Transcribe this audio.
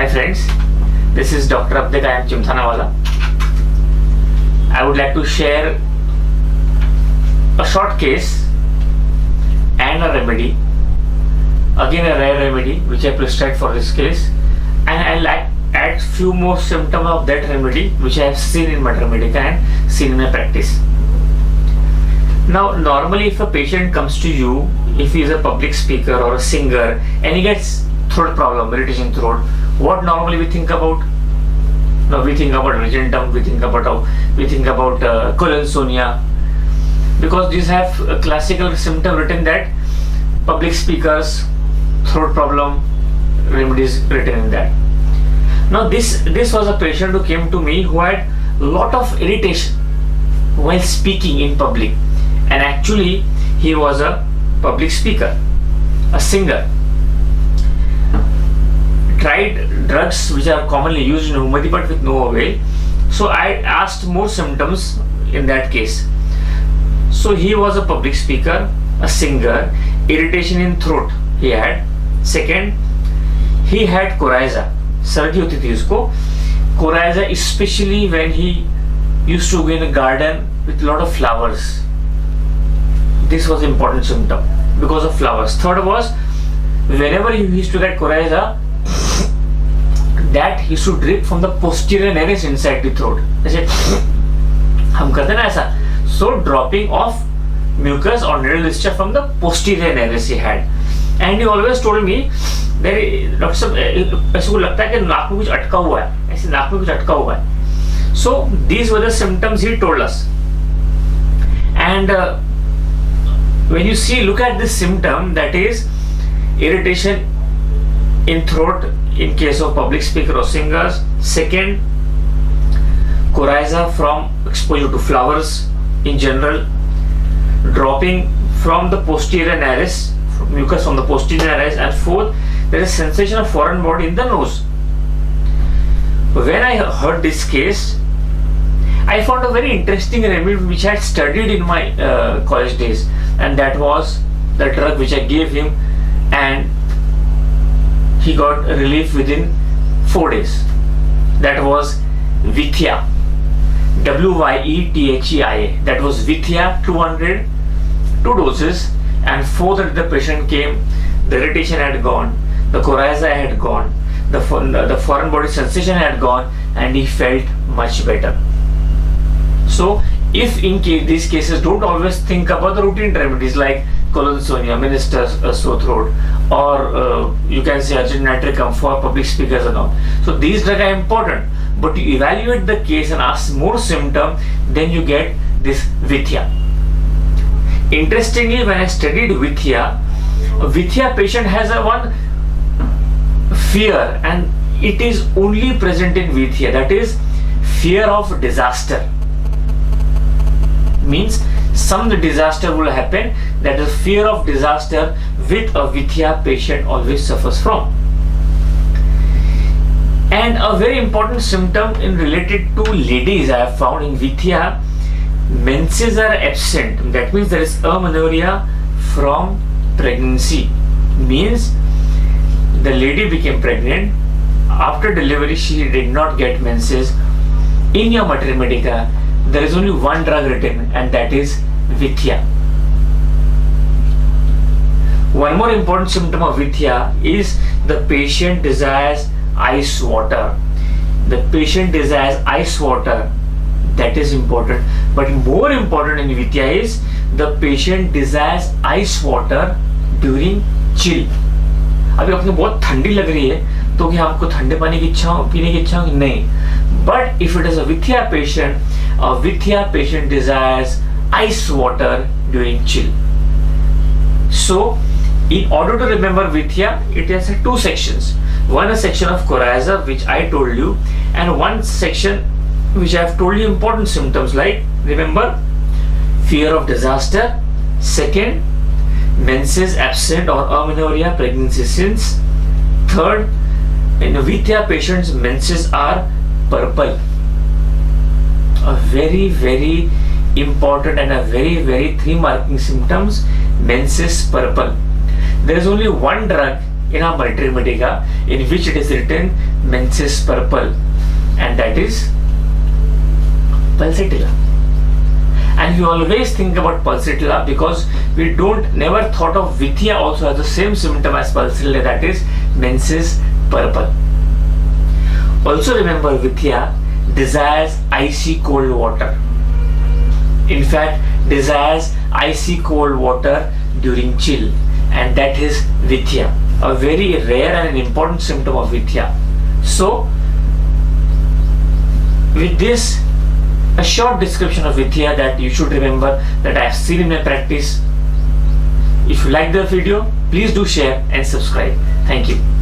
Hi friends, this is Dr. Abdequaem Chimthanawala. I would like to share a short case and a remedy. Again a rare remedy which I prescribed for this case, and I like add few more symptoms of that remedy which I have seen in Mater Medica and seen in my practice. Now normally if a patient comes to you, if he is a public speaker or a singer and he gets throat problem, irritation throat, what normally we think about? Now we think about regentum, we think about colonsonia, because these have a classical symptom written that public speakers, throat problem, remedies written in that. Now this was a patient who came to me who had lot of irritation while speaking in public, and actually he was a public speaker, a singer. Tried drugs which are commonly used in homeopathy but with no avail. So I asked more symptoms in that case. So he was a public speaker, a singer, irritation in throat he had. Second, he had coryza. सर्दी होती थी उसको. Coryza, especially when he used to go in a garden with lot of flowers. This was important symptom because of flowers. Third was, whenever he used to get coryza, that used to drip from the posterior nares inside the throat. जैसे हम करते हैं ना ऐसा. So dropping of mucus or nasal discharge from the posterior nares he had, and he always told me that doctor साहब ऐसे को लगता है कि नाक में कुछ अटका हुआ है, ऐसे नाक में कुछ अटका हुआ है. So these were the symptoms he told us, and when you see, look at this symptom, that is irritation in throat in case of public speaker or singers. Second, coryza from exposure to flowers in general, dropping from the posterior nares, mucus from the posterior nares, and fourth, there is sensation of foreign body in the nose. When I heard this case, I found a very interesting remedy which I had studied in my college days, and that was the drug which I gave him, and he got relief within 4 days. That was Wyethia, Wyethia. That was Wyethia, 200, 2 doses, and 4th the patient came, the irritation had gone, the coryza had gone, the foreign body sensation had gone, and he felt much better. So if in these cases, don't always think about the routine remedies like colonsonia, minister's sore throat, or you can say agent nitricum for public speakers and all. So these drugs are important, but you evaluate the case and ask more symptom, then you get this Wyethia. Interestingly, when I studied Wyethia patient has a one fear, and it is only present in Wyethia, that is fear of disaster. Means some disaster will happen, that is fear of disaster with a Wyethia patient always suffers from. And a very important symptom in related to ladies I have found in Wyethia, menses are absent. That means there is amenorrhea from pregnancy. Means the lady became pregnant, after delivery she did not get menses. In your Mater Medica, there is only one drug written, and that is Wyethia. One more important symptom of Wyethia is the patient desires ice water. The patient desires ice water. That is important. But more important in Wyethia is the patient desires ice water during chill. अभी आपको बहुत ठंडी लग रही है तो क्या आपको ठंडे पानी की इच्छा पीने की इच्छा नहीं. But if it is a Wyethia patient desires ice water during chill. So in order to remember Wyethia, it has 2 sections. One a section of coryza which I told you, and one section which I have told you important symptoms like, remember, fear of disaster. Second, menses absent or amenorrhea, pregnancy sins. Third, in Wyethia patients menses are purple. A very, very important and a very, very 3 marking symptoms, menses purple. There is only one drug in our Multiremedica, in which it is written menses purple, and that is pulsatilla. And we always think about pulsatilla because we never thought of Wyethia also has the same symptom as pulsatilla, that is menses purple. Also remember, Wyethia desires icy cold water. In fact, desires icy cold water during chill, and that is Wyethia, a very rare and an important symptom of Wyethia. So with this, a short description of Wyethia that you should remember that I have seen in my practice. If you like the video, please do share and subscribe. Thank you.